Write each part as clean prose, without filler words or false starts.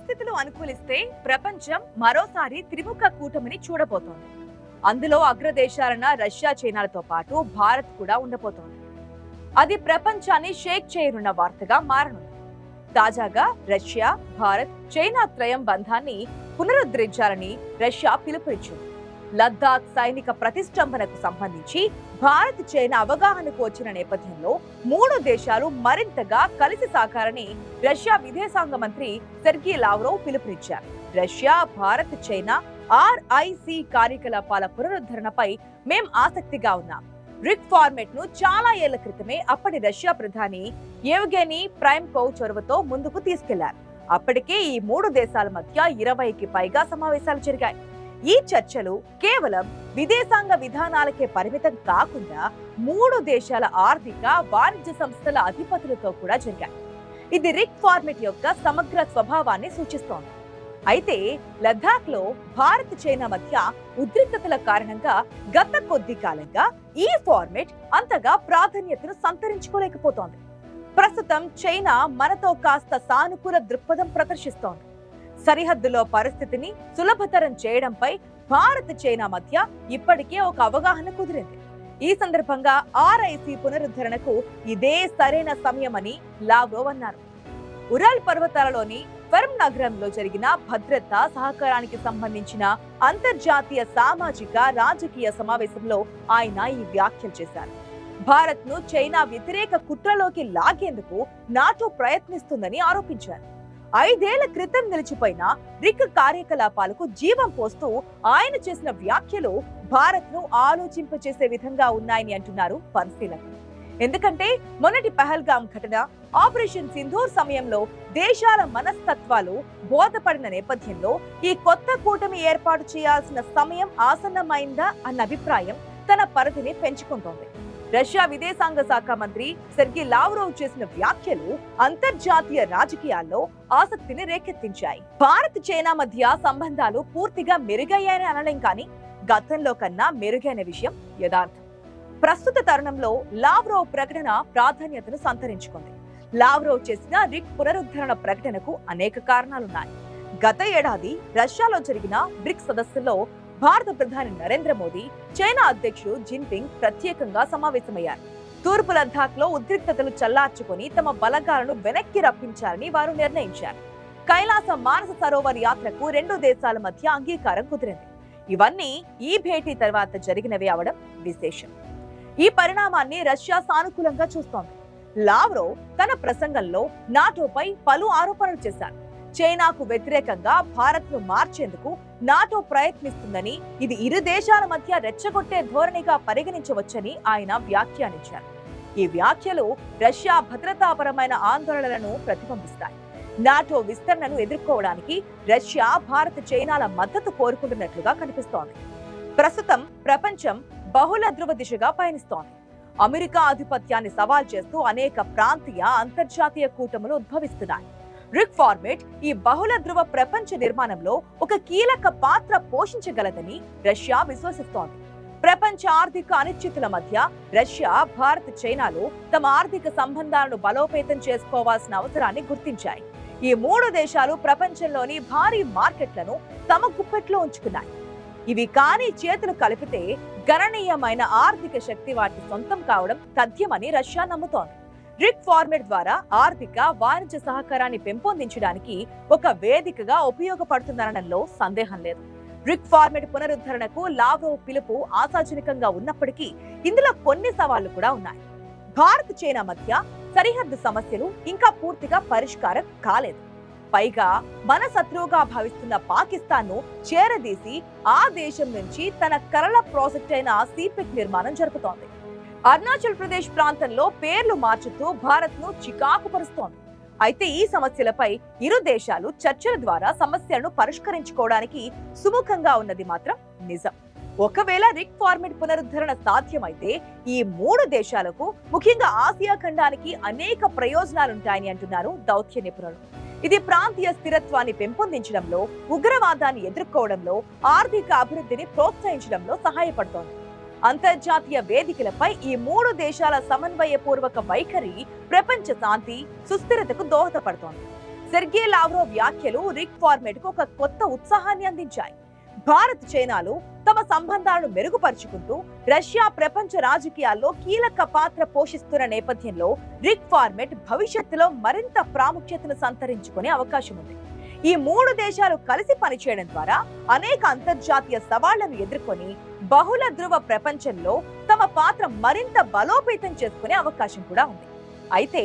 పరిస్థితులు అనుకూలిస్తే ప్రపంచం మరోసారి త్రిముఖ కూటమిని చూడబోతోంది. అందులో అగ్రదేశాలైన రష్యా, చైనాలతో పాటు భారత్ కూడా ఉండబోతోంది. అది ప్రపంచాన్ని షేక్ చేయనున్న వార్తగా మారనుంది. తాజాగా రష్యా, భారత్, చైనా త్రయం బంధాన్ని పునరుద్ధరించాలని రష్యా పిలుపునిచ్చింది. లద్దాఖ్ సైనిక ప్రతిష్టంభనకు సంబంధించి భారత్, చైనా అవగాహనకు వచ్చిన నేపథ్యంలో మూడు దేశాలు మరింతగా కలిసి సాగాలని రష్యా విదేశాంగ మంత్రి సెర్గీ లావ్రోవ్ పిలుపునిచ్చారు. రష్యా, భారత్, చైనా RIC కార్యకలాపాల పునరుద్ధరణపై మేం ఆసక్తిగా ఉన్నాం. బ్రిక్ ఫార్మెట్ ను చాలా ఏళ్ల క్రితమే అప్పటి రష్యా ప్రధాని యెవ్గెనీ ప్రైమ్కోవ్ చొరవతో ముందుకు తీసుకెళ్లారు. అప్పటికే ఈ మూడు దేశాల మధ్య 20కి పైగా సమావేశాలు జరిగాయి. ఈ చర్చలు కేవలం విదేశాంగ విధానాలకే పరిమితం కాకుండా మూడు దేశాల ఆర్థిక, వాణిజ్య సంస్థల అధిపతులతో కూడా జరిగాయి. ఇది రిక్ ఫార్మెట్ యొక్క సమగ్ర స్వభావాన్ని సూచిస్తోంది. అయితే లద్దాఖ్ లో భారత్, చైనా మధ్య ఉద్రిక్తతల కారణంగా గత కొద్ది కాలంగా ఈ ఫార్మెట్ అంతగా ప్రాధాన్యతను సంతరించుకోలేకపోతోంది. ప్రస్తుతం చైనా మనతో కాస్త సానుకూల దృక్పథం ప్రదర్శిస్తోంది. సరిహద్దులో పరిస్థితిని సులభతరం చేయడంపై భారత్, చైనా మధ్య ఇప్పటికే ఒక అవగాహన కుదిరింది. ఈ సందర్భంగా RIC పునరుద్ధరణకు ఇదే సరైన సమయమని లావ్రోవ్ అన్నారు. ఉరాల్ పర్వతాలలోని ఫెర్మ్ నగరంలో జరిగిన భద్రతా సహకారానికి సంబంధించిన అంతర్జాతీయ సామాజిక, రాజకీయ సమావేశంలో ఆయన ఈ వ్యాఖ్యలు చేశారు. భారత్ ను చైనా వ్యతిరేక కుట్రలోకి లాగేందుకు నాటో ప్రయత్నిస్తుందని ఆరోపించారు. 5 ఏళ్ల క్రితం నిలిచిపోయిన రిక్ కార్యకలాపాలకు జీవం పోస్తూ ఆయన చేసిన వ్యాఖ్యలు భారత్ ను ఆలోచింపచేసే విధంగా ఉన్నాయని అంటున్నారు పరిశీలకులు. ఎందుకంటే మొన్నటి పహల్గాం ఘటన, ఆపరేషన్ సింధూర్ సమయంలో దేశాల మనస్తత్వాలు బోధపడిన నేపథ్యంలో ఈ కొత్త కూటమి ఏర్పాటు చేయాల్సిన సమయం ఆసన్నమైందా అన్న అభిప్రాయం తన పరిధిని పెంచుకుంటోంది. రష్యా విదేశాంగ శాఖ మంత్రి సెర్గీ లావ్రోవ్ చేసిన వ్యాఖ్యలు అంతర్జాతీయ రాజకీయాల్లో ఆసక్తిని రేకెత్తించాయి. భారత్, చైనా మధ్య సంబంధాలు పూర్తిగా మెరుగయ్యాయని అనలేం, కానీ గతంలో కన్నా మెరుగైన విషయం యథార్థం. ప్రస్తుత తరుణంలో లావ్రోవ్ ప్రకటన ప్రాధాన్యతను సంతరించుకుంది. లావ్రోవ్ చేసిన రిక్ పునరుద్ధరణ ప్రకటనకు అనేక కారణాలున్నాయి. గత ఏడాది రష్యాలో జరిగిన బ్రిక్స్ సదస్సులో భారత ప్రధాని నరేంద్ర మోదీ, చైనా అధ్యక్షుడు జిన్పింగ్ ప్రత్యేకంగా సమావేశమయ్యారు. తూర్పు లద్దాఖ్ లో ఉద్రిక్తతలు చల్లార్చుకుని తమ బలగాలను వెనక్కి రప్పించాలని వారు నిర్ణయించారు. కైలాస మానస సరోవర్ యాత్రకు రెండు దేశాల మధ్య అంగీకారం కుదిరింది. ఇవన్నీ ఈ భేటీ తర్వాత జరిగినవి అవడం విశేషం. ఈ పరిణామాన్ని రష్యా సానుకూలంగా చూస్తోంది. లావ్రోవ్ తన ప్రసంగంలో నాటోపై పలు ఆరోపణలు చేశారు. చైనాకు వ్యతిరేకంగా భారత్ ను మార్చేందుకు నాటో ప్రయత్నిస్తుందని, ఇది ఇరు దేశాల మధ్య రెచ్చగొట్టే ధోరణిగా పరిగణించవచ్చని ఆయన వ్యాఖ్యానించారు. ఈ వ్యాఖ్యలు రష్యా భద్రతాపరమైన ఆందోళనలను ప్రతిబింబిస్తాయి. నాటో విస్తరణను ఎదుర్కోవడానికి రష్యా, భారత్, చైనాల మద్దతు కోరుకుంటున్నట్లుగా కనిపిస్తోంది. ప్రస్తుతం ప్రపంచం బహుళ ధృవ దిశగా పయనిస్తోంది. అమెరికా ఆధిపత్యాన్ని సవాల్ చేస్తూ అనేక ప్రాంతీయ, అంతర్జాతీయ కూటములు ఉద్భవిస్తున్నాయి. రిక్ ఫార్మెట్ ఈ బహుళ ధృవ ప్రపంచ నిర్మాణంలో ఒక కీలక పాత్ర పోషించగలదని రష్యా విశ్వసిస్తోంది. ప్రపంచ ఆర్థిక అనిశ్చితుల మధ్య రష్యా, భారత్, చైనాలు తమ ఆర్థిక సంబంధాలను బలోపేతం చేసుకోవాల్సిన అవసరాన్ని గుర్తించాయి. ఈ మూడు దేశాలు ప్రపంచంలోని భారీ మార్కెట్లను తమ గుప్పెట్లో ఉంచుకున్నాయి. ఇవి కానీ చేతులు కలిపితే గణనీయమైన ఆర్థిక శక్తి వాటి సొంతం కావడం తథ్యమని రష్యా నమ్ముతోంది. రిక్ ఫార్మెట్ ద్వారా ఆర్థిక, వాణిజ్య సహకారాన్ని పెంపొందించడానికి ఒక వేదికగా ఉపయోగపడుతుందనడంలో సందేహం లేదు. రిక్ ఫార్మెట్ పునరుద్ధరణకు లావ్రోవ్ పిలుపు ఆశాజనకంగా ఉన్నప్పటికీ ఇందులో కొన్ని సవాళ్లు కూడా ఉన్నాయి. భారత్, చైనా మధ్య సరిహద్దు సమస్యలు ఇంకా పూర్తిగా పరిష్కారం కాలేదు. పైగా మన శత్రువుగా భావిస్తున్న పాకిస్తాన్ ను చేరదీసి ఆ దేశం నుంచి తన కరల ప్రాజెక్ట్ అయిన సిపెక్ నిర్మాణం జరుపుతోంది. అరుణాచల్ ప్రదేశ్ ప్రాంతంలో పేర్లు మార్చుతూ భారత్ ను చికాకు పరుస్తోంది. అయితే ఈ సమస్యలపై ఇరు దేశాలు చర్చల ద్వారా సమస్యలను పరిష్కరించుకోవడానికి సుముఖంగా ఉన్నది మాత్రం నిజం. ఒకవేళ రిక్ ఫార్మెట్ పునరుద్ధరణ సాధ్యమైతే ఈ మూడు దేశాలకు, ముఖ్యంగా ఆసియా ఖండానికి అనేక ప్రయోజనాలుంటాయని అంటున్నారు దౌత్య నిపుణులు. ఇది ప్రాంతీయ స్థిరత్వాన్ని పెంపొందించడంలో, ఉగ్రవాదాన్ని ఎదుర్కోవడంలో, ఆర్థిక అభివృద్ధిని ప్రోత్సహించడంలో సహాయపడుతోంది. అంతర్జాతీయ వేదికలపై ఈ మూడు దేశాల సమన్వయపూర్వక వైఖరి ప్రపంచ శాంతి, సుస్థిరతకు దోహదపడుతోంది. సెర్గే లావ్రోవ్ వ్యాఖ్యలు రిక్ ఫార్మేట్ కు ఒక కొత్త ఉత్సాహాన్ని అందించాయి. భారత్ చైనాలు తమ సంబంధాలను మెరుగుపరుచుకుంటూ రష్యా ప్రపంచ రాజకీయాల్లో కీలక పాత్ర పోషిస్తున్న నేపథ్యంలో రిక్ ఫార్మేట్ భవిష్యత్తులో మరింత ప్రాముఖ్యతను సంతరించుకునే అవకాశం ఉంది. ఈ మూడు దేశాలు కలిసి పనిచేయడం ద్వారా అనేక అంతర్జాతీయ సవాళ్లను ఎదుర్కొని బహుళ ధృవ ప్రపంచంలో తమ పాత్ర మరింత బలోపేతం చేసుకునే అవకాశం కూడా ఉంది. అయితే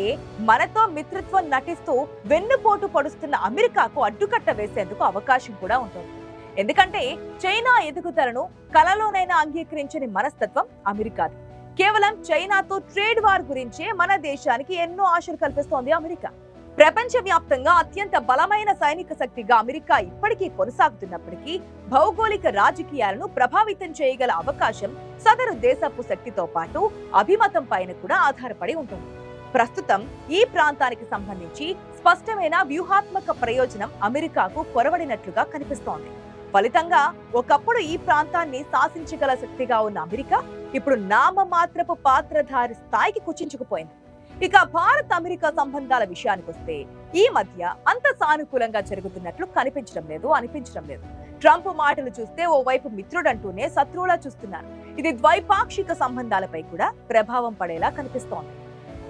మనతో మిత్రత్వం నటిస్తూ వెన్నుపోటు పొడుస్తున్న అమెరికాకు అడ్డుకట్ట వేసేందుకు అవకాశం కూడా ఉంటుంది. ఎందుకంటే చైనా ఎదుగుదలను కలలోనైనా అంగీకరించని మనస్తత్వం అమెరికాది. కేవలం చైనాతో ట్రేడ్ వార్ గురించే మన దేశానికి ఎన్నో ఆశలు కల్పిస్తోంది అమెరికా. ప్రపంచ వ్యాప్తంగా అత్యంత బలమైన సైనిక శక్తిగా అమెరికా ఇప్పటికీ కొనసాగుతున్నప్పటికీ భౌగోళిక రాజకీయాలను ప్రభావితం చేయగల అవకాశం సదరు దేశపు శక్తితో పాటు అభిమతం పైన కూడా ఆధారపడి ఉంటుంది. ప్రస్తుతం ఈ ప్రాంతానికి సంబంధించి స్పష్టమైన వ్యూహాత్మక ప్రయోజనం అమెరికాకు కొరవడినట్లుగా కనిపిస్తోంది. ఫలితంగా ఒకప్పుడు ఈ ప్రాంతాన్ని శాసించగల శక్తిగా ఉన్న అమెరికా ఇప్పుడు నామమాత్రపు పాత్రధారి స్థాయికి కుచించుకుపోయింది. ఇక భారత్ అమెరికా సంబంధాల విషయానికి వస్తే ఈ మధ్య అంత సానుకూలంగా జరుగుతున్నట్లు అనిపించడం లేదు. ట్రంప్ మాటలు చూస్తే ఓవైపు మిత్రుడంటూనే శత్రువులా చూస్తున్నారు. ఇది ద్వైపాక్షిక సంబంధాలపై కూడా ప్రభావం పడేలా కనిపిస్తోంది.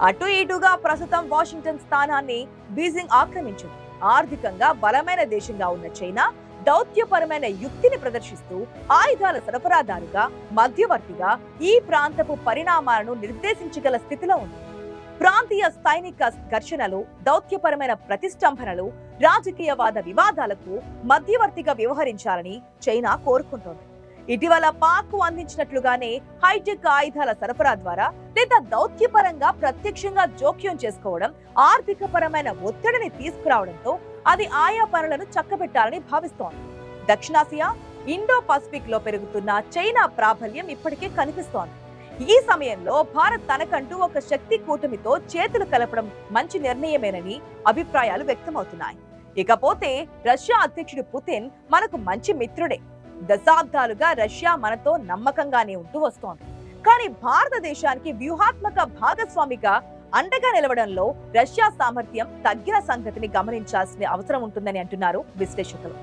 అటు ఇటుగా ప్రస్తుతం వాషింగ్టన్ స్థానాన్ని బీజింగ్ ఆక్రమించింది. ఆర్థికంగా బలమైన దేశంగా ఉన్న చైనా దౌత్యపరమైన యుక్తిని ప్రదర్శిస్తూ ఆయుధాల సరఫరాదారుగా, మధ్యవర్తిగా ఈ ప్రాంతపు పరిణామాలను నిర్దేశించగల స్థితిలో ఉంది. ప్రాంతీయ సైనిక ఘర్షణలు, దౌత్యపరమైన ప్రతిష్టంభనలు, రాజకీయవాద వివాదాలకు మధ్యవర్తిగా వ్యవహరించాలని చైనా కోరుకుంటోంది. ఇటీవల పాక్ అందించినట్లుగానే హైటెక్ ఆయుధాల సరఫరా ద్వారా లేదా దౌత్యపరంగా ప్రత్యక్షంగా జోక్యం చేసుకోవడం ఆర్థిక పరమైన ఒత్తిడిని తీసుకురావడంతో అది ఆయా పనులను చక్కబెట్టాలని భావిస్తోంది. దక్షిణాసియా, ఇండో పసిఫిక్ లో పెరుగుతున్న చైనా ప్రాబల్యం ఇప్పటికే కనిపిస్తోంది. ఈ సమయంలో భారత్ తనకంటూ ఒక శక్తి కూటమితో చేతులు కలపడం మంచి నిర్ణయమేనని అభిప్రాయాలు వ్యక్తమవుతున్నాయి. ఇకపోతే రష్యా అధ్యక్షుడు పుతిన్ మనకు మంచి మిత్రుడే. దశాబ్దాలుగా రష్యా మనతో నమ్మకంగానే ఉంటూ వస్తోంది. కానీ భారతదేశానికి వ్యూహాత్మక భాగస్వామిగా అండగా నిలవడంలో రష్యా సామర్థ్యం తగ్గిన సంగతిని గమనించాల్సిన అవసరం ఉంటుందని అంటున్నారు విశ్లేషకులు.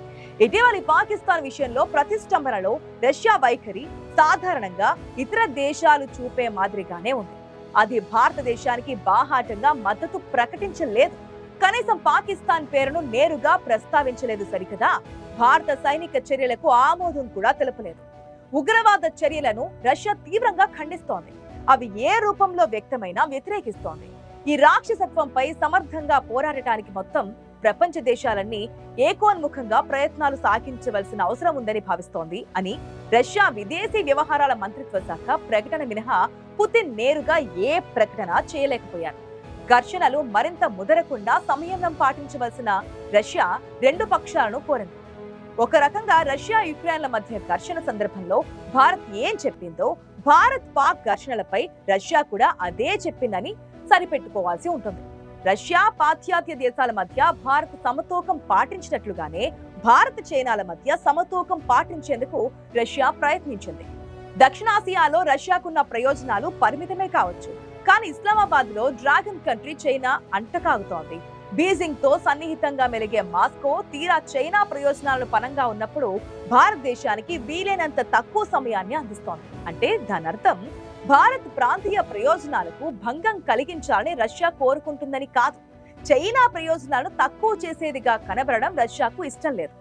ఇటీవలి పాకిస్తాన్ విషయంలో ప్రతిష్టంభనలో రష్యా వైఖరి సాధారణంగా ఇతర దేశాలు చూపే మాదిరిగానే ఉంది. అది భారతదేశానికి బాహాటంగా మద్దతు ప్రకటించలేదు. కనీసం పాకిస్తాన్ పేరును నేరుగా ప్రస్తావించలేదు సరికదా, భారత సైనిక చర్యలకు ఆమోదం కూడా తెలపలేదు. ఉగ్రవాద చర్యలను రష్యా తీవ్రంగా ఖండిస్తోంది. అవి ఏ రూపంలో వ్యక్తమైనా వ్యతిరేకిస్తోంది. ఈ రాక్షసత్వంపై సమర్థంగా పోరాడటానికి మొత్తం ప్రపంచ దేశాలన్నీ ఏకోన్ముఖంగా ప్రయత్నాలు సాగించవలసిన అవసరం ఉందని భావిస్తోంది అని రష్యా విదేశీ వ్యవహారాల మంత్రిత్వ శాఖ ప్రకటన మినహా పుతిన్ నేరుగా ఏ ప్రకటన చేయలేకపోయారు. ఘర్షణలు మరింత ముదరకుండా సంయమనం పాటించవలసిన రష్యా రెండు పక్షాలను కోరింది. ఒక రకంగా రష్యా యుక్రెయిన్ల మధ్య ఘర్షణ సందర్భంలో భారత్ ఏం చెప్పిందో భారత్ పాక్ ఘర్షణలపై రష్యా కూడా అదే చెప్పిందని సరిపెట్టుకోవాల్సి ఉంటుంది. రష్యా పాశ్చాత్య దేశాల మధ్య భారత్ సమతూకం పాటించినట్లుగానే భారత్ చైనాల మధ్య సమతూకం పాటించేందుకు రష్యా ప్రయత్నించింది. దక్షిణాసియాలో రష్యాకున్న ప్రయోజనాలు పరిమితమే కావచ్చు, కానీ ఇస్లామాబాద్ లో డ్రాగన్ కంట్రీ చైనా అంటకాగుతోంది. బీజింగ్ తో సన్నిహితంగా మెలిగే మాస్కో తీరా చైనా ప్రయోజనాలను పనంగా ఉన్నప్పుడు భారతదేశానికి వీలైనంత తక్కువ సమయాన్ని అందిస్తోంది. అంటే దానర్థం భారత్ ప్రాంతీయ ప్రయోజనాలకు భంగం కలిగించాలని రష్యా కోరుకుంటుందని కాదు. చైనా ప్రయోజనాలను తక్కువ చేసేదిగా కనబడడం రష్యాకు ఇష్టం లేదు.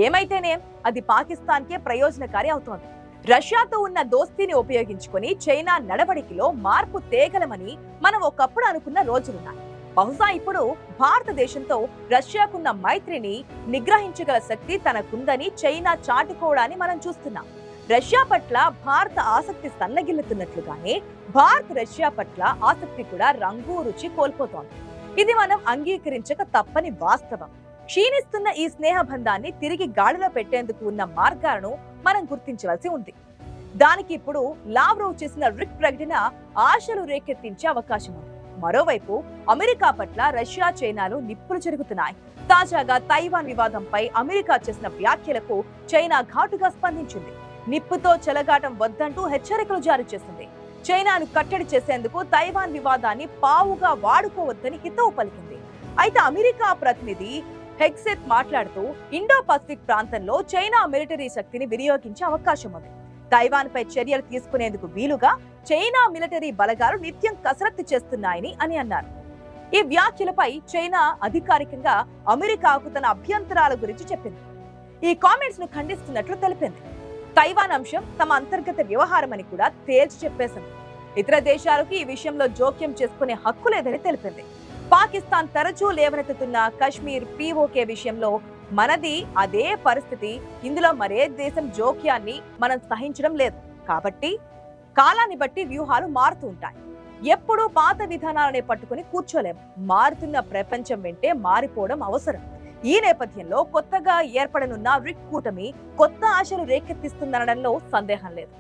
ఏమైతేనేం అది పాకిస్తాన్కే ప్రయోజనకారి అవుతోంది. రష్యాతో ఉన్న దోస్తీని ఉపయోగించుకుని చైనా నడవడికిలో మార్పు తేగలమని మనం ఒకప్పుడు అనుకున్న రోజులున్నాయి. బహుశా ఇప్పుడు భారతదేశంతో రష్యాకున్న మైత్రిని నిగ్రహించగల శక్తి తనకుందని చైనా చాటుకోవడాన్ని మనం చూస్తున్నాం. రష్యా పట్ల భారత ఆసక్తి సన్నగిల్లుతున్నట్లుగానే భారత్ రష్యా పట్ల ఆసక్తి కూడా రంగు రుచి కోల్పోతోంది. ఇది మనం అంగీకరించక తప్పని వాస్తవం. క్షీణిస్తున్న ఈ స్నేహ బంధాన్ని తిరిగి గాడిలో పెట్టేందుకు ఉన్న మార్గాలను మనం గుర్తించవలసి ఉంది. దానికి ఇప్పుడు లావ్రోవ్ చేసిన రిక్ ప్రకటన ఆశలు రేకెత్తించే అవకాశం ఉంది. మరోవైపు అమెరికా పట్ల రష్యా చైనాలు నిప్పులు జరుగుతున్నాయి. తాజాగా తైవాన్ వివాదంపై అమెరికా చేసిన వ్యాఖ్యలకు చైనా ఘాటుగా స్పందించింది. నిప్పుతో చెలగాటం వద్దంటూ హెచ్చరికలు జారీ చేసింది. చైనాను కట్టడి చేసేందుకు తైవాన్ వివాదాన్ని పావుగా వాడుకోవద్దని హితవు పలికింది. అయితే అమెరికా ప్రతినిధి హెగ్సెత్ మాట్లాడుతూ ఇండో పసిఫిక్ ప్రాంతంలో చైనా మిలిటరీ శక్తిని వినియోగించే అవకాశం ఉంది. తైవాన్ పై చర్యలు తీసుకునేందుకు వీలుగా చైనా మిలిటరీ బలగాలు నిత్యం కసరత్తు చేస్తున్నాయని అన్నారు. ఈ వ్యాఖ్యలపై చైనా అధికారికంగా అమెరికాకు తన అభ్యంతరాల గురించి చెప్పింది. ఈ కామెంట్స్ ను ఖండిస్తున్నట్లు తెలిపింది. తైవాన్ అంశం తమ అంతర్గత వ్యవహారమని కూడా తేల్చి చెప్పేసింది. ఇతర దేశాలకు ఈ విషయంలో జోక్యం చేసుకునే హక్కు లేదని తెలిపింది. పాకిస్తాన్ తరచూ లేవనెత్తుతున్న కశ్మీర్ పీఓకే విషయంలో మనది అదే పరిస్థితి. ఇందులో మరే దేశం జోక్యాన్ని మనం సహించడం లేదు. కాబట్టి కాలాన్ని బట్టి వ్యూహాలు మారుతూ ఉంటాయి. ఎప్పుడూ పాత విధానాలనే పట్టుకుని కూర్చోలేము. మారుతున్న ప్రపంచం వెంటే మారిపోవడం అవసరం. ఈ నేపథ్యంలో కొత్తగా ఏర్పడనున్న బ్రిక్స్ కూటమి కొత్త ఆశలు రేకెత్తిస్తుందనడంలో సందేహం లేదు.